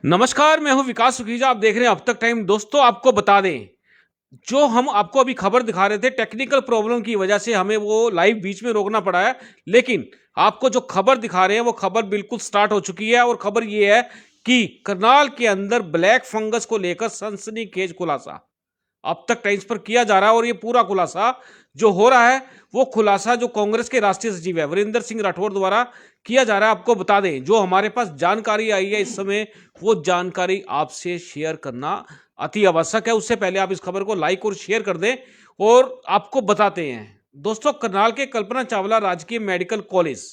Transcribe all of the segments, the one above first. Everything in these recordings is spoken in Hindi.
नमस्कार, मैं हूं विकास सुखीजा। आप देख रहे हैं अब तक टाइम। दोस्तों, आपको बता दें, जो हम आपको अभी खबर दिखा रहे थे, टेक्निकल प्रॉब्लम की वजह से हमें वो लाइव बीच में रोकना पड़ा है। लेकिन आपको जो खबर दिखा रहे हैं वो खबर बिल्कुल स्टार्ट हो चुकी है। और खबर ये है कि करनाल के अंदर ब्लैक फंगस को लेकर सनसनीखेज खुलासा अब तक टाइम्स पर किया जा रहा है। और ये पूरा खुलासा जो हो रहा है, वो खुलासा जो कांग्रेस के राष्ट्रीय सचिव है वीरेंद्र सिंह राठौर द्वारा किया जा रहा है। आपको बता दें, जो हमारे पास जानकारी आई है इस समय, वो जानकारी आपसे शेयर करना अति आवश्यक है। उससे पहले आप इस खबर को लाइक और शेयर कर दें। और आपको बताते हैं दोस्तों, करनाल के कल्पना चावला राजकीय मेडिकल कॉलेज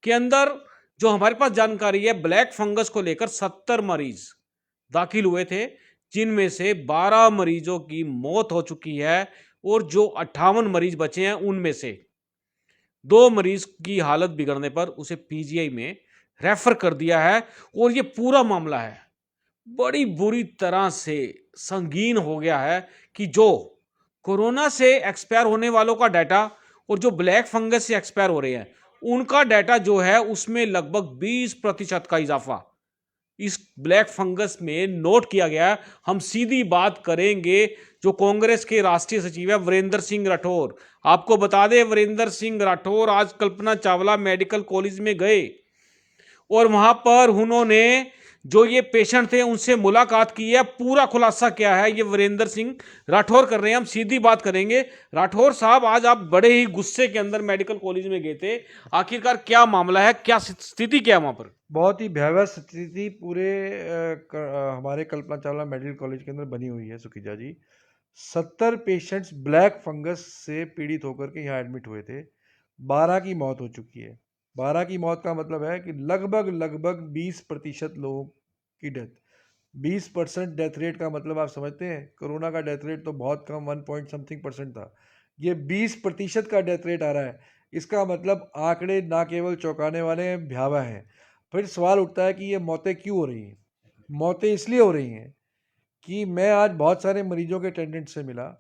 के अंदर जो हमारे पास जानकारी है, ब्लैक फंगस को लेकर 70 मरीज दाखिल हुए थे, जिनमें से 12 मरीजों की मौत हो चुकी है। और जो 58 मरीज बचे हैं, उनमें से 2 मरीज की हालत बिगड़ने पर उसे पीजीआई में रेफर कर दिया है। और ये पूरा मामला है बड़ी बुरी तरह से संगीन हो गया है कि जो कोरोना से एक्सपायर होने वालों का डाटा और जो ब्लैक फंगस से एक्सपायर हो रहे हैं, उनका डाटा जो है उसमें लगभग 20% का इजाफा इस ब्लैक फंगस में नोट किया गया है। हम सीधी बात करेंगे जो कांग्रेस के राष्ट्रीय सचिव है वीरेंद्र सिंह राठौर। आपको बता दें, वीरेंद्र सिंह राठौर आज कल्पना चावला मेडिकल कॉलेज में गए और वहां पर उन्होंने जो ये पेशेंट थे उनसे मुलाकात की है। पूरा खुलासा क्या है ये वीरेंद्र सिंह राठौर कर रहे हैं। हम सीधी बात करेंगे। राठौर साहब, आज आप बड़े ही गुस्से के अंदर मेडिकल कॉलेज में गए थे, आखिरकार क्या मामला है, क्या स्थिति क्या है वहां पर? बहुत ही भयावह स्थिति पूरे हमारे कल्पना चावला मेडिकल कॉलेज के अंदर बनी हुई है सुखीजा जी। 70 पेशेंट्स ब्लैक फंगस से पीड़ित होकर के यहाँ एडमिट हुए थे। 12 की मौत हो चुकी है। 12 की मौत का मतलब है कि लगभग लगभग 20% लोगों की डेथ। 20% डेथ रेट का मतलब आप समझते हैं, कोरोना का डेथ रेट तो बहुत कम 1 पॉइंट समथिंग परसेंट था। ये 20% का डेथ रेट आ रहा है। इसका मतलब आंकड़े ना केवल चौंकाने वाले हैं, भयावह हैं। फिर सवाल उठता है कि ये मौतें क्यों हो रही हैं। मौतें इसलिए हो रही हैं कि मैं आज बहुत सारे मरीजों के अटेंडेंट से मिला।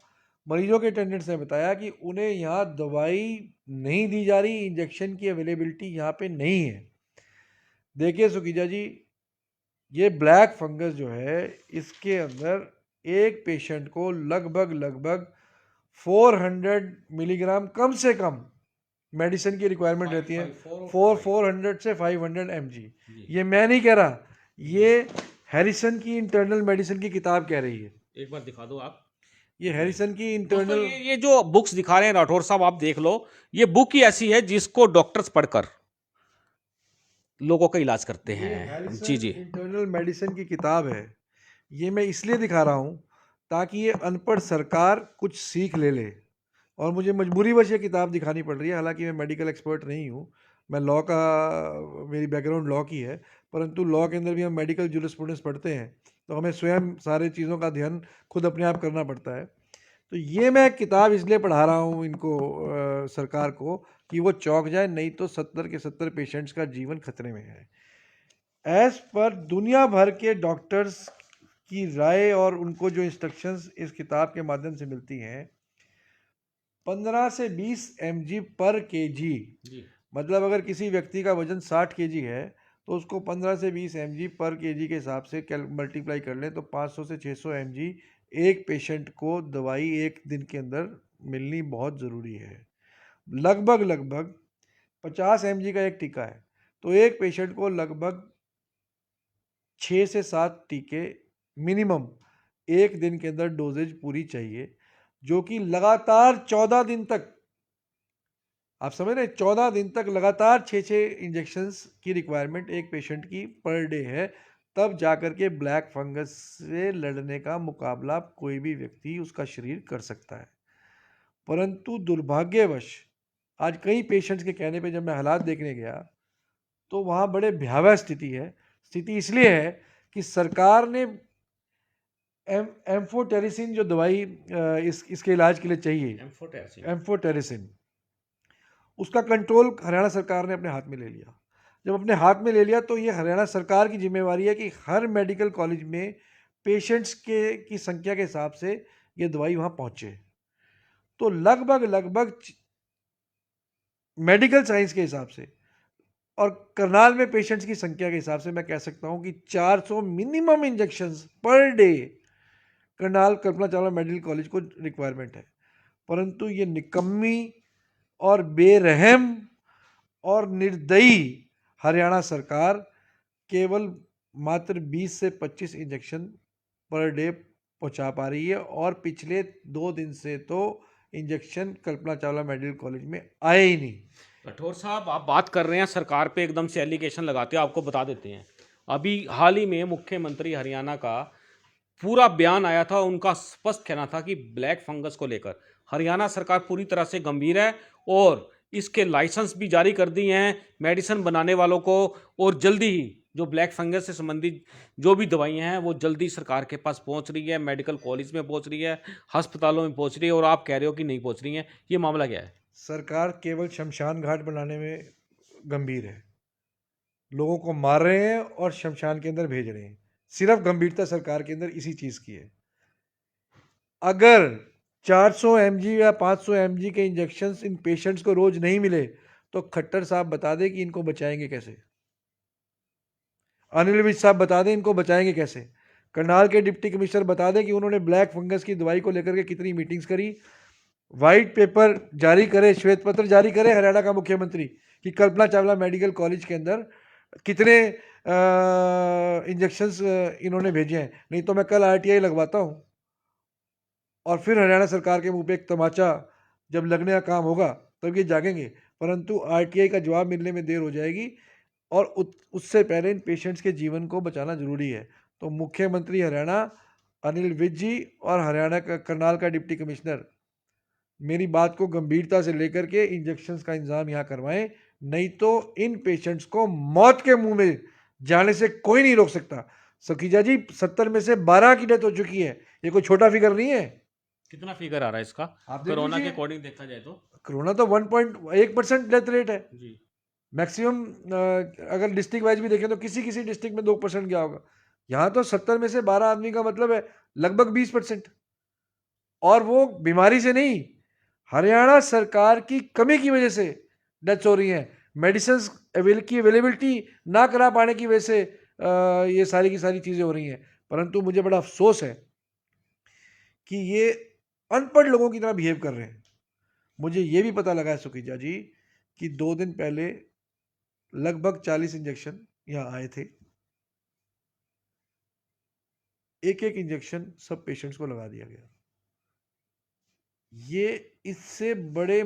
मरीजों के अटेंडेंट्स ने बताया कि उन्हें यहाँ दवाई नहीं दी जा रही, इंजेक्शन की अवेलेबिलिटी यहाँ पे नहीं है। देखिए सुखीजा जी, ये ब्लैक फंगस जो है, इसके अंदर एक पेशेंट को लगभग लगभग 400 मिलीग्राम कम से कम मेडिसिन की रिक्वायरमेंट रहती है। 400 से 500 mg। ये मैं नहीं कह रहा, ये हैरिसन की इंटरनल मेडिसिन की किताब कह रही है। एक बार दिखा दो आप। ये हैरिसन की दोस्तों, इंटरनल ये जो बुक्स दिखा रहे हैं राठौर साहब, आप देख लो। ये बुक ही ऐसी है जिसको डॉक्टर्स पढ़कर लोगों का इलाज करते ये हैं। जी हैरिसन जी। इंटरनल मेडिसिन की किताब है। ये मैं इसलिए दिखा रहा हूँ ताकि ये अनपढ़ सरकार कुछ सीख ले ले। और मुझे मजबूरीवश ये किताब दिखानी पड़ रही है। हालांकि मैं मेडिकल एक्सपर्ट नहीं हूँ, मैं लॉ का, मेरी बैकग्राउंड लॉ की है, परंतु लॉ के अंदर भी हम मेडिकल जूरिस्प्रूडेंस पढ़ते हैं, तो हमें स्वयं सारे चीज़ों का ध्यान खुद अपने आप करना पड़ता है। तो ये मैं किताब इसलिए पढ़ा रहा हूँ इनको, सरकार को, कि वो चौंक जाए, नहीं तो 70 के 70 पेशेंट्स का जीवन खतरे में है। एज पर दुनिया भर के डॉक्टर्स की राय और उनको जो इंस्ट्रक्शंस इस किताब के माध्यम से मिलती हैं, 15 से 20 mg पर केजी, मतलब अगर किसी व्यक्ति का वजन 60 केजी है तो उसको 15 से 20 mg पर केजी के हिसाब से मल्टीप्लाई कर लें तो 500 से 600 mg एक पेशेंट को दवाई एक दिन के अंदर मिलनी बहुत ज़रूरी है। लगभग लगभग 50 mg का एक टीका है, तो एक पेशेंट को लगभग 6 से 7 टीके मिनिमम एक दिन के अंदर डोजेज पूरी चाहिए, जो कि लगातार 14 दिन तक, आप समझ रहे हैं, 14 दिन तक लगातार 6-6 इंजेक्शंस की रिक्वायरमेंट एक पेशेंट की पर डे है। तब जाकर के ब्लैक फंगस से लड़ने का मुकाबला कोई भी व्यक्ति, उसका शरीर कर सकता है। परंतु दुर्भाग्यवश आज कई पेशेंट्स के कहने पे जब मैं हालात देखने गया तो वहाँ बड़े भयावह स्थिति है। स्थिति इसलिए है कि सरकार ने एम्फोटेरिसिन जो दवाई इसके इलाज के लिए चाहिए, एम्फोटेरिसिन, उसका कंट्रोल हरियाणा सरकार ने अपने हाथ में ले लिया। जब अपने हाथ में ले लिया तो ये हरियाणा सरकार की जिम्मेवारी है कि हर मेडिकल कॉलेज में पेशेंट्स की संख्या के हिसाब से ये दवाई वहाँ पहुँचे। तो लगभग लगभग मेडिकल साइंस के हिसाब से और करनाल में पेशेंट्स की संख्या के हिसाब से मैं कह सकता हूं कि 400 minimum injections per day Karnal Kalpana Chawla medical college को रिक्वायरमेंट है। परंतु ये निकम्मी और बेरहम और निर्दयी हरियाणा सरकार केवल मात्र 20 से 25 इंजेक्शन पर डे पहुंचा पा रही है, और पिछले 2 दिन से तो इंजेक्शन कल्पना चावला मेडिकल कॉलेज में आए ही नहीं। राठौर साहब, आप बात कर रहे हैं सरकार पे एकदम से एलिगेशन लगाते हो। आपको बता देते हैं, अभी हाल ही में मुख्यमंत्री हरियाणा का पूरा बयान आया था। उनका स्पष्ट कहना था कि ब्लैक फंगस को लेकर हरियाणा सरकार पूरी तरह से गंभीर है और इसके लाइसेंस भी जारी कर दिए हैं मेडिसिन बनाने वालों को, और जल्दी ही जो ब्लैक फंगस से संबंधित जो भी दवाइयां हैं वो जल्दी सरकार के पास पहुंच रही है, मेडिकल कॉलेज में पहुंच रही है, अस्पतालों में पहुंच रही है, और आप कह रहे हो कि नहीं पहुंच रही है। ये मामला क्या है? सरकार केवल शमशान घाट बनाने में गंभीर है, लोगों को मार रहे हैं और शमशान के अंदर भेज रहे हैं। सिर्फ गंभीरता सरकार के अंदर इसी चीज की है। अगर 400 mg या 500 mg के इंजेक्शंस इन पेशेंट्स को रोज नहीं मिले तो खट्टर साहब बता दें कि इनको बचाएंगे कैसे, अनिल विज साहब बता दें इनको बचाएंगे कैसे, करनाल के डिप्टी कमिश्नर बता दें कि उन्होंने ब्लैक फंगस की दवाई को लेकर के कितनी मीटिंग्स करी। व्हाइट पेपर जारी करे, श्वेत पत्र जारी करे हरियाणा का मुख्यमंत्री कि कल्पना चावला मेडिकल कॉलेज के अंदर कितने इंजेक्शंस इन्होंने भेजे हैं, नहीं तो मैं कल आरटीआई लगवाता हूं और फिर हरियाणा सरकार के मुंह पे एक तमाचा जब लगने का काम होगा तब ये जागेंगे। परंतु आरटीआई का जवाब मिलने में देर हो जाएगी और उससे पहले इन पेशेंट्स के जीवन को बचाना जरूरी है। तो मुख्यमंत्री हरियाणा अनिल विज जी और हरियाणा का करनाल का डिप्टी कमिश्नर मेरी बात को गंभीरता से लेकर के इंजेक्शंस का इंतजाम यहाँ करवाएं, नहीं तो इन पेशेंट्स को मौत के मुंह में जाने से कोई नहीं रोक सकता। सखीजा जी, 70 में से 12 की डेथ हो चुकी है, ये कोई छोटा फिगर नहीं है। कितना फिगर आ रहा है इसका आप देख कोरोना के लीजिए, अकॉर्डिंग देखा जाए तो? कोरोना तो 1.1% डेथ रेट है जी। मैक्सिमम। अगर डिस्ट्रिक्ट वाइज भी देखें तो किसी किसी डिस्ट्रिक्ट में 2% गया होगा, यहाँ तो 70 में से 12 आदमी का मतलब है लगभग 20%, और वो बीमारी से नहीं, हरियाणा सरकार की कमी की वजह से डेथ्स हो रही हैं। मेडिसिन की अवेलेबिलिटी ना करा पाने की वजह से ये सारी की सारी चीज़ें हो रही हैं। परंतु मुझे बड़ा अफसोस है कि ये अनपढ़ लोगों की तरह बिहेव कर रहे हैं। मुझे ये भी पता लगा है सुखीजा जी कि 2 दिन पहले लगभग 40 इंजेक्शन यहाँ आए थे, एक एक इंजेक्शन सब पेशेंट्स को लगा दिया गया। ये इससे बड़े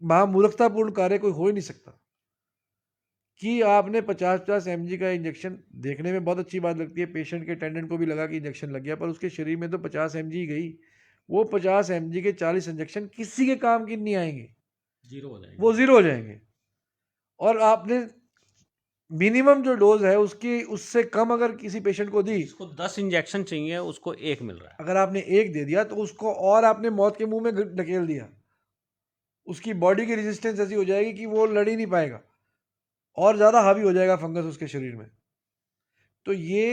महामूर्खतापूर्ण कार्य कोई हो ही नहीं सकता कि आपने 50-50 mg का इंजेक्शन, देखने में बहुत अच्छी बात लगती है, पेशेंट के अटेंडेंट को भी लगा कि इंजेक्शन लग गया, पर उसके शरीर में तो 50 mg गई। वो 50 mg के 40 इंजेक्शन किसी के काम की नहीं आएंगे, जीरो हो जाएंगे। वो जीरो हो जाएंगे। और आपने मिनिमम जो डोज है उसकी उससे कम अगर किसी पेशेंट को दी, जिसको 10 इंजेक्शन चाहिए उसको 1 मिल रहा है। अगर आपने एक दे दिया तो उसको और आपने मौत के मुंह में ढकेल दिया। उसकी बॉडी की रेजिस्टेंस ऐसी हो जाएगी कि वो लड़ ही नहीं पाएगा और ज़्यादा हावी हो जाएगा फंगस उसके शरीर में। तो ये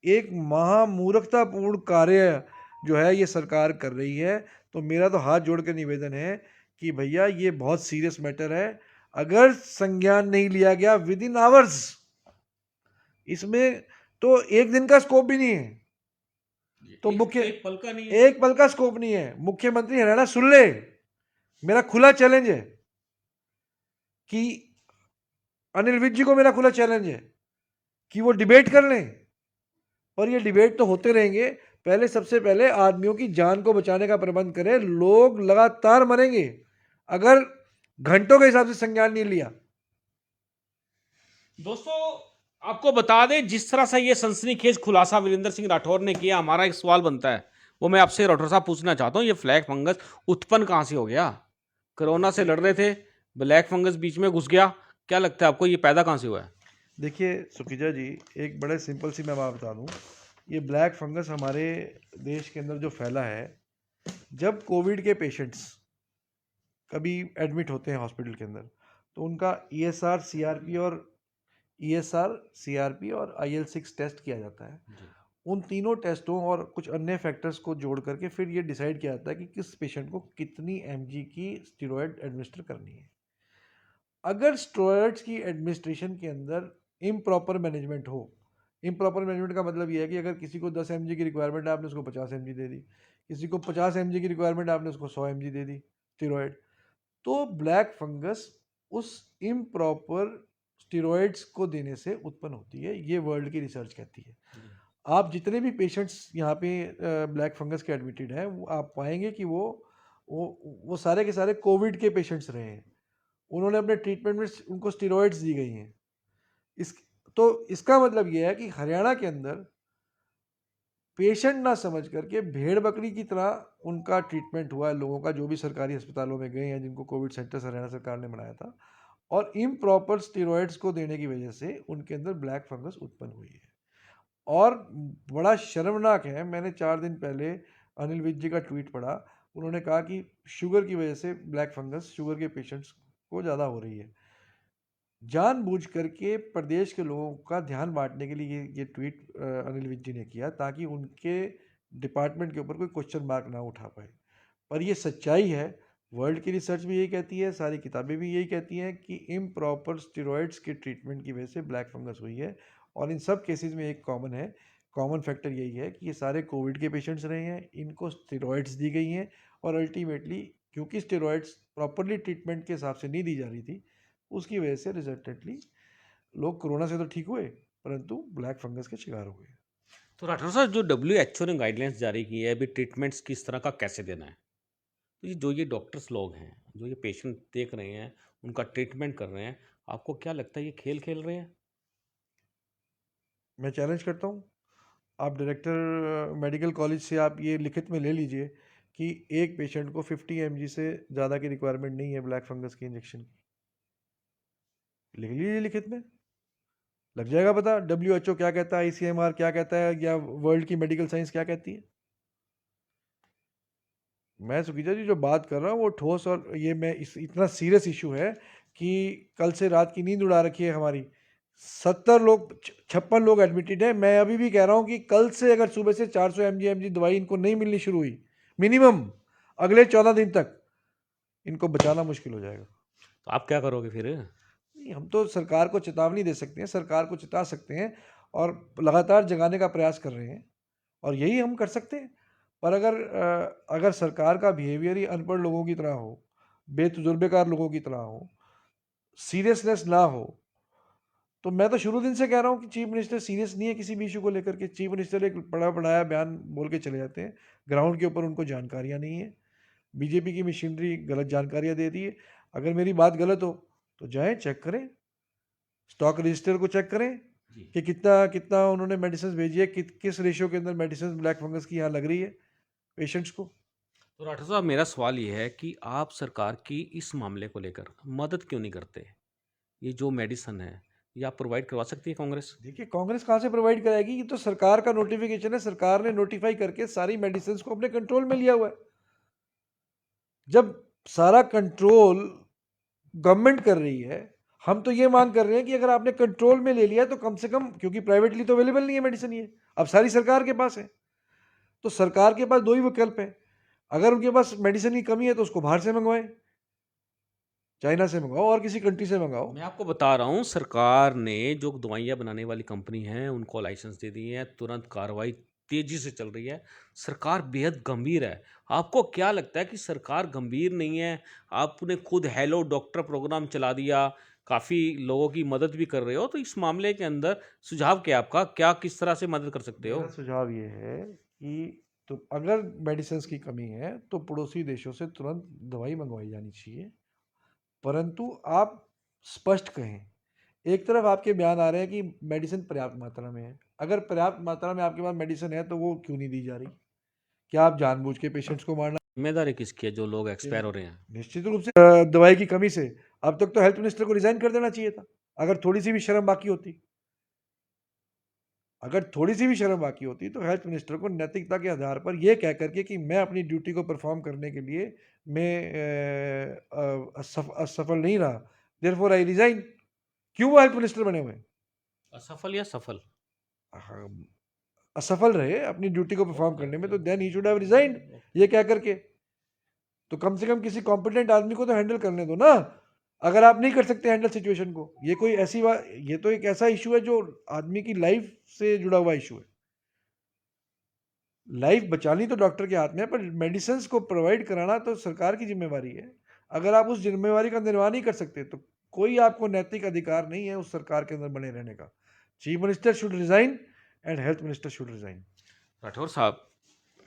एक महामूर्खतापूर्ण कार्य जो है ये सरकार कर रही है। तो मेरा तो हाथ जोड़ कर निवेदन है कि भैया ये बहुत सीरियस मैटर है। अगर संज्ञान नहीं लिया गया विद इन आवर्स, इसमें तो एक दिन का स्कोप भी नहीं है, तो एक पल का नहीं है। एक पल का स्कोप नहीं है। मुख्यमंत्री हरियाणा सुन ले, मेरा खुला चैलेंज है कि अनिल विज जी को मेरा खुला चैलेंज है कि वो डिबेट कर लें, और ये डिबेट तो होते रहेंगे। पहले सबसे पहले आदमियों की जान को बचाने का प्रबंध करें, लोग लगातार मरेंगे अगर घंटों के हिसाब से संज्ञान नहीं लिया। दोस्तों, आपको बता दें, जिस तरह से ये सनसनीखेज खुलासा वीरेंद्र सिंह राठौर ने किया, हमारा एक सवाल बनता है, वो मैं आपसे राठौर साहब पूछना चाहता हूं, ये फ्लैग फंगस उत्पन्न कहां से हो गया? कोरोना से लड़ रहे थे, ब्लैक फंगस बीच में घुस गया, क्या लगता है आपको ये पैदा कहां से हुआ है? देखिए सुखीजा जी, एक बड़े सिंपल सी मैं बात बता दूं, ये ब्लैक फंगस हमारे देश के अंदर जो फैला है, जब कोविड के पेशेंट्स कभी एडमिट होते हैं हॉस्पिटल के अंदर तो उनका ईएसआर सीआरपी और IL-6 टेस्ट किया जाता है। उन तीनों टेस्टों और कुछ अन्य फैक्टर्स को जोड़ करके फिर ये डिसाइड किया जाता है कि किस पेशेंट को कितनी एमजी की स्टेरॉयड एडमिनिस्टर करनी है। अगर स्टेरॉयड्स की एडमिनिस्ट्रेशन के अंदर इम्प्रॉपर मैनेजमेंट हो, इम्प्रॉपर मैनेजमेंट का मतलब ये है कि अगर किसी को 10 एमजी की रिक्वायरमेंट है, आपने उसको 50 एमजी दे दी, किसी को 50 एमजी की रिक्वायरमेंट है, आपने उसको 100 एमजी दे दी स्टेरॉयड, तो ब्लैक फंगस उस इम्प्रॉपर स्टेरॉयड्स को देने से उत्पन्न होती है। ये वर्ल्ड की रिसर्च कहती है। आप जितने भी पेशेंट्स यहाँ पे ब्लैक फंगस के एडमिटेड हैं, वो आप पाएंगे कि वो सारे के सारे कोविड के पेशेंट्स रहे हैं। उन्होंने अपने ट्रीटमेंट में उनको स्टेरॉइड्स दी गई हैं। इस तो इसका मतलब ये है कि हरियाणा के अंदर पेशेंट ना समझ करके भेड़ बकरी की तरह उनका ट्रीटमेंट हुआ है लोगों का, जो भी सरकारी अस्पतालों में गए हैं जिनको कोविड सेंटर्स हरियाणा सरकार ने बनाया था, और इम्प्रॉपर स्टेरॉइड्स को देने की वजह से उनके अंदर ब्लैक फंगस उत्पन्न हुई है। और बड़ा शर्मनाक है, मैंने 4 दिन पहले अनिल विज जी का ट्वीट पढ़ा। उन्होंने कहा कि शुगर की वजह से ब्लैक फंगस शुगर के पेशेंट्स को ज़्यादा हो रही है। जानबूझ करके प्रदेश के लोगों का ध्यान बांटने के लिए ये ट्वीट अनिल विज जी ने किया, ताकि उनके डिपार्टमेंट के ऊपर कोई क्वेश्चन मार्क ना उठा पाए। पर ये सच्चाई है, वर्ल्ड की रिसर्च भी यही कहती है, सारी किताबें भी यही कहती हैं कि इम्प्रॉपर स्टेरॉइड्स के ट्रीटमेंट की वजह से ब्लैक फंगस हुई है। और इन सब केसेस में एक कॉमन है, कॉमन फैक्टर यही है कि ये सारे कोविड के पेशेंट्स रहे हैं, इनको स्टेरॉइड्स दी गई हैं, और अल्टीमेटली क्योंकि स्टेरॉइड्स प्रॉपरली ट्रीटमेंट के हिसाब से नहीं दी जा रही थी, उसकी वजह से रिजल्टेंटली लोग कोरोना से तो ठीक हुए, परंतु ब्लैक फंगस के शिकार हुए। तो राठौर साहब, जो WHO ने गाइडलाइंस जारी की है अभी ट्रीटमेंट्स किस तरह का कैसे देना है, तो ये जो ये डॉक्टर्स लोग हैं जो ये पेशेंट देख रहे हैं उनका ट्रीटमेंट कर रहे हैं, आपको क्या लगता है ये खेल खेल रहे हैं? मैं चैलेंज करता हूँ, आप डायरेक्टर मेडिकल कॉलेज से आप ये लिखित में ले लीजिए कि एक पेशेंट को 50 एमजी से ज़्यादा की रिक्वायरमेंट नहीं है ब्लैक फंगस की इंजेक्शन की। लिख लीजिए लिखित में, लग जाएगा पता WHO क्या कहता है, ICMR क्या कहता है, या वर्ल्ड की मेडिकल साइंस क्या कहती है। मैं सुखीजा जी जो बात कर रहा हूँ वो ठोस, और ये मैं इतना सीरियस इशू है कि कल से रात की नींद उड़ा रखी है हमारी। 70 लोग 56 लोग एडमिटेड है। मैं अभी भी कह रहा हूँ कि कल से अगर सुबह से 400 mg दवाई इनको नहीं मिलनी शुरू हुई, मिनिमम अगले 14 दिन तक इनको बचाना मुश्किल हो जाएगा। तो आप क्या करोगे फिर? नहीं, हम तो सरकार को चेतावनी दे सकते हैं, सरकार को चेता सकते हैं, और लगातार जगाने का प्रयास कर रहे हैं, और यही हम कर सकते हैं। पर अगर सरकार का बिहेवियर ही अनपढ़ लोगों की तरह हो, बेतजुर्बेकार लोगों की तरह हो, सीरियसनेस ना हो, तो मैं तो शुरू दिन से कह रहा हूँ कि चीफ मिनिस्टर सीरियस नहीं है किसी भी इशू को लेकर के। चीफ मिनिस्टर एक पढ़ा पढ़ाया बयान बोल के चले जाते हैं, ग्राउंड के ऊपर उनको जानकारियाँ नहीं है। बीजेपी की मशीनरी गलत जानकारियाँ दे दी है। अगर मेरी बात गलत हो तो जाएं चेक करें, स्टॉक रजिस्टर को चेक करें कि कितना कितना उन्होंने मेडिसिन भेजी है, किस रेशियो के अंदर मेडिसिन ब्लैक फंगस की यहाँ लग रही है पेशेंट्स को। तो राठौर साहब, मेरा सवाल ये है कि आप सरकार की इस मामले को लेकर मदद क्यों नहीं करते? ये जो मेडिसिन है ये आप प्रोवाइड करवा सकती है कांग्रेस? देखिए, कांग्रेस कहाँ से प्रोवाइड कराएगी, ये तो सरकार का नोटिफिकेशन है, सरकार ने नोटिफाई करके सारी मेडिसिन को अपने कंट्रोल में लिया हुआ है। जब सारा कंट्रोल गवर्नमेंट कर रही है, हम तो ये मांग कर रहे हैं कि अगर आपने कंट्रोल में ले लिया तो कम से कम, क्योंकि प्राइवेटली तो अवेलेबल नहीं है मेडिसिन, ये अब सारी सरकार के पास है, तो सरकार के पास दो ही विकल्प है। अगर उनके पास मेडिसिन की कमी है तो उसको बाहर से मंगवाएं, चाइना से मंगाओ और किसी कंट्री से मंगाओ। मैं आपको बता रहा हूँ, सरकार ने जो दवाइयाँ बनाने वाली कंपनी हैं उनको लाइसेंस दे दिए हैं, तुरंत कार्रवाई तेजी से चल रही है। सरकार बेहद गंभीर है। आपको क्या लगता है कि सरकार गंभीर नहीं है? आपने खुद हेलो डॉक्टर प्रोग्राम चला दिया, काफ़ी लोगों की मदद भी कर रहे हो, तो इस मामले के अंदर सुझाव क्या है आपका? क्या किस तरह से मदद कर सकते हो? मेरा सुझाव ये है कि तो अगर मेडिसिन की कमी है तो पड़ोसी देशों से तुरंत दवाई मंगवाई जानी चाहिए, परंतु आप स्पष्ट कहें। एक तरफ आपके बयान आ रहे हैं कि मेडिसिन पर्याप्त मात्रा में है, अगर पर्याप्त मात्रा में आपके पास मेडिसिन है तो वो क्यों नहीं दी जा रही? क्या आप जानबूझ के पेशेंट्स को मारना? जिम्मेदारी किसकी है जो लोग एक्सपायर हो रहे हैं? निश्चित रूप से दवाई की कमी से अब तक तो हेल्थ मिनिस्टर को रिजाइन कर देना चाहिए था, अगर थोड़ी सी भी शर्म बाकी होती। अगर थोड़ी सी भी शर्म बाकी होती तो हेल्थ मिनिस्टर को नैतिकता के आधार पर यह कह करके कि मैं अपनी ड्यूटी को परफॉर्म करने के लिए मैं असफल नहीं रहा, देयरफॉर आई रिजाइन। क्यों वो हेल्थ मिनिस्टर बने हुए हैं? असफल या सफल? हाँ, असफल रहे अपनी ड्यूटी को परफॉर्म करने में, तो then he should have resigned, ये कह करके। तो कम से कम किसी कॉम्पिटेंट आदमी को तो हैंडल करने दो ना, अगर आप नहीं कर सकते हैंडल सिचुएशन को। ये कोई ऐसी बात, ये तो एक ऐसा इशू है जो आदमी की लाइफ से जुड़ा हुआ इशू है। लाइफ बचानी तो डॉक्टर के हाथ में है, पर मेडिसिन को प्रोवाइड कराना तो सरकार की जिम्मेवारी है। अगर आप उस जिम्मेवारी का निर्वाह नहीं कर सकते तो कोई आपको नैतिक अधिकार नहीं है उस सरकार के अंदर बने रहने का। Chief minister should resign and health minister should resign. Rathore साहब,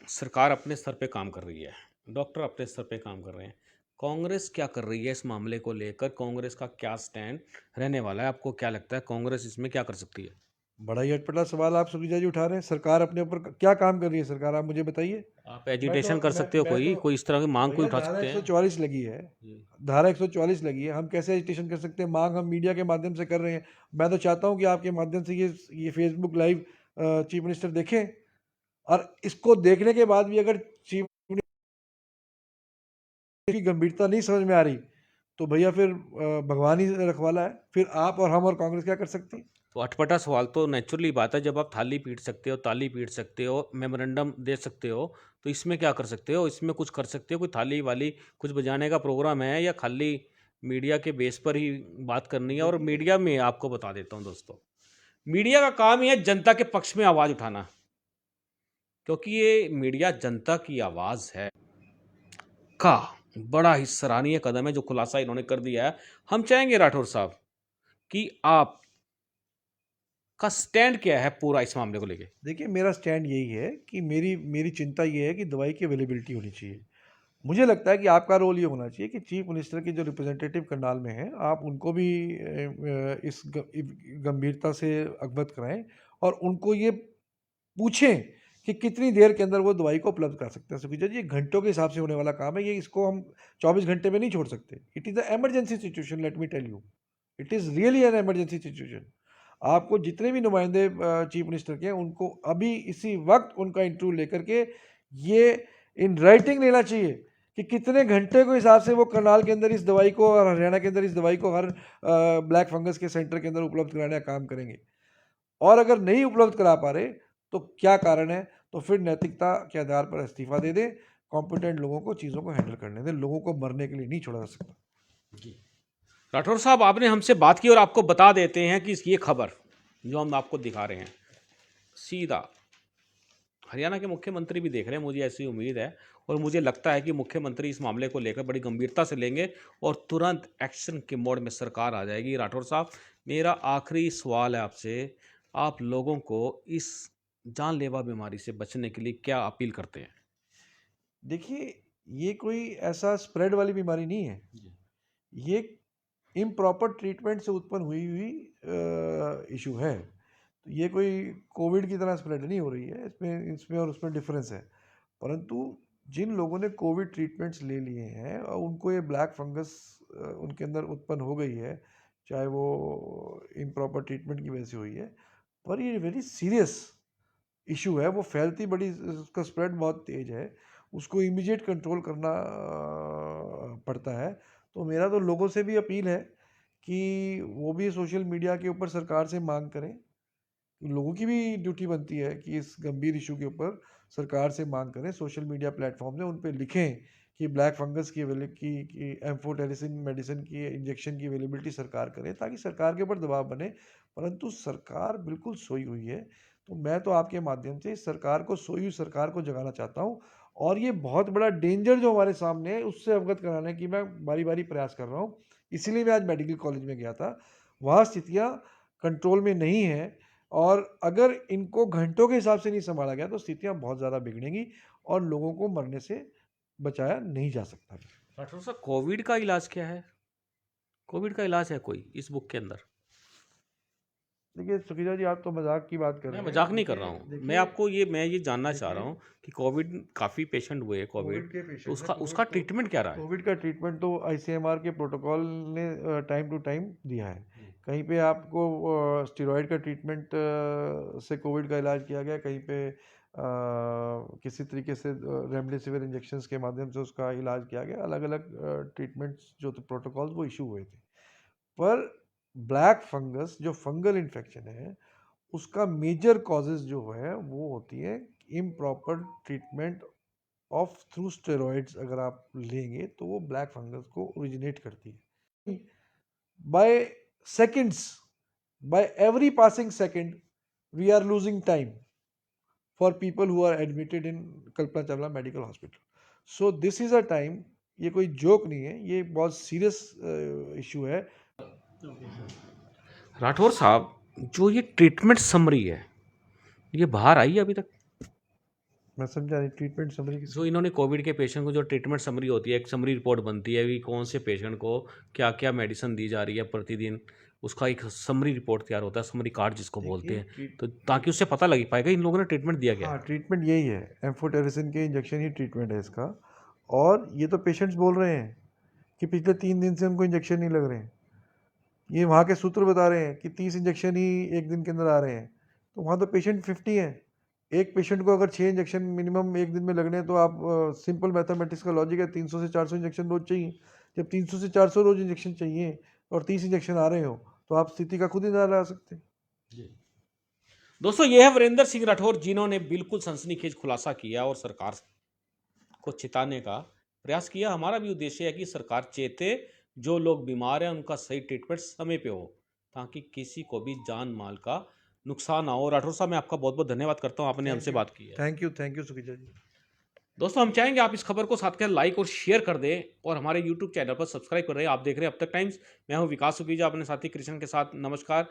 सरकार अपने स्तर पे काम कर रही है, डॉक्टर अपने स्तर पे काम कर रहे हैं, कांग्रेस क्या कर रही है इस मामले को लेकर? कांग्रेस का क्या स्टैंड रहने वाला है? आपको क्या लगता है कांग्रेस इसमें क्या कर सकती है? बड़ा ही अटपटा सवाल आप सुखीजा जी उठा रहे हैं। सरकार अपने ऊपर क्या काम कर रही है सरकार, आप मुझे बताइए। आप एजिटेशन कर सकते हो, कोई इस तरह की मांग कोई भैया उठा धारा सकते हैं? 144 लगी है, जी। धारा 144 लगी है, हम कैसे एजिटेशन कर सकते हैं? मांग हम मीडिया के माध्यम से कर रहे हैं। मैं तो चाहता हूं कि आपके माध्यम से ये फेसबुक लाइव चीफ मिनिस्टर देखें, और इसको देखने के बाद भी अगर चीफ मिनिस्टर की गंभीरता नहीं समझ में आ रही तो भैया फिर भगवान ही रखवाला है, फिर आप और हम और कांग्रेस क्या कर सकती है? तो अटपटा सवाल तो नेचुरली बात है, जब आप थाली पीट सकते हो, ताली पीट सकते हो, मेमोरेंडम दे सकते हो, तो इसमें क्या कर सकते हो? इसमें कुछ कर सकते हो? कोई थाली वाली कुछ बजाने का प्रोग्राम है, या खाली मीडिया के बेस पर ही बात करनी है? और देखिए, मीडिया में आपको बता देता हूँ दोस्तों, मीडिया का काम ही है जनता के पक्ष में आवाज़ उठाना, क्योंकि ये मीडिया जनता की आवाज़ है। का बड़ा ही सराहनीय कदम है जो खुलासा इन्होंने कर दिया है। हम चाहेंगे राठौर साहब कि आप का स्टैंड क्या है पूरा इस मामले को लेके? देखिए मेरा स्टैंड यही है कि मेरी मेरी चिंता ये है कि दवाई की अवेलेबिलिटी होनी चाहिए। मुझे लगता है कि आपका रोल ये होना चाहिए कि चीफ मिनिस्टर के जो रिप्रेजेंटेटिव करनाल में हैं, आप उनको भी इस गंभीरता से अवगत कराएं, और उनको ये पूछें कि कितनी देर के अंदर वो दवाई को उपलब्ध कर सकते हैं। सुखीजा जी, ये घंटों के हिसाब से होने वाला काम है, ये इसको हम 24 घंटे में नहीं छोड़ सकते। It is a emergency situation, let me tell you, it is really an emergency situation. आपको जितने भी नुमाइंदे चीफ मिनिस्टर के हैं, उनको अभी इसी वक्त उनका इंटरव्यू लेकर के ये इन राइटिंग लेना चाहिए कि कितने घंटे के हिसाब से वो करनाल के अंदर इस दवाई को और हरियाणा के अंदर इस दवाई को हर ब्लैक फंगस के सेंटर के अंदर उपलब्ध कराने का काम करेंगे। और अगर नहीं उपलब्ध करा पा रहे तो क्या कारण है, तो फिर नैतिकता के आधार पर इस्तीफा दे दें, कॉम्पिटेंट लोगों को चीज़ों को हैंडल करने दें। लोगों को मरने के लिए नहीं छोड़ा जा सकता। जी। राठौर साहब, आपने हमसे बात की और आपको बता देते हैं कि ये खबर जो हम आपको दिखा रहे हैं, सीधा हरियाणा के मुख्यमंत्री भी देख रहे हैं, मुझे ऐसी उम्मीद है, और मुझे लगता है कि मुख्यमंत्री इस मामले को लेकर बड़ी गंभीरता से लेंगे और तुरंत एक्शन के मोड में सरकार आ जाएगी। राठौर साहब, मेरा आखिरी सवाल है आपसे, आप लोगों को इस जानलेवा बीमारी से बचने के लिए क्या अपील करते हैं? देखिए, ये कोई ऐसा स्प्रेड वाली बीमारी नहीं है, ये इम्प्रॉपर ट्रीटमेंट से उत्पन्न हुई हुई इशू है। तो ये कोई कोविड की तरह स्प्रेड नहीं हो रही है, इसमें इसमें और उसमें डिफरेंस है। परंतु जिन लोगों ने कोविड ट्रीटमेंट्स ले लिए हैं और उनको ये ब्लैक फंगस उनके अंदर उत्पन्न हो गई है, चाहे वो इम्प्रॉपर ट्रीटमेंट की वजह से हुई है, पर ये वेरी सीरियस इशू है। वो फैलती बड़ी, उसका स्प्रेड बहुत तेज है, उसको इमीडिएट कंट्रोल करना पड़ता है। तो मेरा तो लोगों से भी अपील है कि वो भी सोशल मीडिया के ऊपर सरकार से मांग करें। लोगों की भी ड्यूटी बनती है कि इस गंभीर इशू के ऊपर सरकार से मांग करें, सोशल मीडिया प्लेटफॉर्म है उन पे लिखें कि ब्लैक फंगस की एम्फोटेरिसिन मेडिसिन की इंजेक्शन की अवेलेबिलिटी सरकार करे, ताकि सरकार के ऊपर दबाव बने। परंतु सरकार बिल्कुल सोई हुई है। तो मैं तो आपके माध्यम से इस सरकार को, सोई हुई सरकार को जगाना चाहता हूँ, और ये बहुत बड़ा डेंजर जो हमारे सामने है उससे अवगत कराने की मैं बारी बारी प्रयास कर रहा हूँ। इसीलिए मैं आज मेडिकल कॉलेज में गया था। वहाँ स्थितियाँ कंट्रोल में नहीं है, और अगर इनको घंटों के हिसाब से नहीं संभाला गया तो स्थितियां बहुत ज़्यादा बिगड़ेंगी और लोगों को मरने से बचाया नहीं जा सकता। राठौर साहब, कोविड का इलाज क्या है? कोविड का इलाज है कोई इस बुक के अंदर? देखिए सुखीजा जी, आप तो मजाक की बात कर मैं रहे हैं। मजाक नहीं कर देखिए रहा हूँ, मैं देखिए आपको ये जानना चाह रहा देखिए हूँ कि कोविड काफ़ी पेशेंट हुए कोविड कोविड, के तो पेशेंट है। उसका उसका ट्रीटमेंट क्या रहा है? कोविड का ट्रीटमेंट तो आईसीएमआर के प्रोटोकॉल ने टाइम टू टाइम दिया है। कहीं पे आपको स्टेरॉइड का ट्रीटमेंट से कोविड का इलाज किया गया, कहीं पे किसी तरीके से रेमडेसिविर इंजेक्शंस के माध्यम से उसका इलाज किया गया। अलग अलग ट्रीटमेंट्स जो थे, प्रोटोकॉल्स वो इशू हुए थे। पर ब्लैक फंगस जो फंगल इन्फेक्शन है, उसका मेजर कॉजेज जो है वो होती है improper treatment of through steroids. अगर आप लेंगे तो वो ब्लैक फंगस को ओरिजिनेट करती है by seconds. By every passing second we are losing time for people who are admitted in Kalpana Chawla medical hospital. So this is a time, ये कोई जोक नहीं है, ये बहुत सीरियस इशू है। राठौर साहब, जो ये ट्रीटमेंट समरी है, ये बाहर आई है अभी तक? मैं समझा नहीं, ट्रीटमेंट समरी किसकी? जो इन्होंने कोविड के पेशेंट को जो ट्रीटमेंट समरी होती है, एक समरी रिपोर्ट बनती है कि कौन से पेशेंट को क्या क्या मेडिसिन दी जा रही है प्रतिदिन, उसका एक समरी रिपोर्ट तैयार होता है, समरी कार्ड जिसको बोलते हैं, तो ताकि उससे पता लग पाएगा इन लोगों ने ट्रीटमेंट दिया क्या हाँ, है। ट्रीटमेंट यही है, एम्फोटेरिसिन के इंजेक्शन ही ट्रीटमेंट है इसका। और ये तो पेशेंट्स बोल रहे हैं कि पिछले 3 दिन से उनको इंजेक्शन नहीं लग रहे हैं। ये वहाँ के सूत्र बता रहे हैं कि 30 इंजेक्शन ही एक दिन के अंदर आ रहे हैं। तो वहाँ तो पेशेंट 50 हैं। एक पेशेंट को अगर 6 इंजेक्शन मिनिमम एक दिन में लगने हैं, तो आप सिंपल मैथमेटिक्स का लॉजिक है, 300 से 400 इंजेक्शन रोज चाहिए। जब 300 से 400 रोज इंजेक्शन चाहिए और 30 इंजेक्शन आ रहे हो, तो आप स्थिति का खुद ही अंदाजा लगा सकते हैं। दोस्तों, ये है वीरेंद्र सिंह राठौर, जिन्होंने बिल्कुल सनसनीखेज खुलासा किया और सरकार को चिताने का प्रयास किया। हमारा भी उद्देश्य है कि सरकार चेते, जो लोग बीमार हैं उनका सही ट्रीटमेंट समय पे हो, ताकि किसी को भी जान माल का नुकसान ना हो। राठौर साहब, मैं आपका बहुत बहुत धन्यवाद करता हूँ, आपने हमसे बात की है। थैंक यू सुखीजा जी। दोस्तों, हम चाहेंगे आप इस खबर को साथ के लाइक और शेयर कर दें और हमारे यूट्यूब चैनल पर सब्सक्राइब कर रहे हैं। आप देख रहे हैं अब तक टाइम्स। मैं हूं विकास सुखीजा, अपने साथी कृष्ण के साथ। नमस्कार।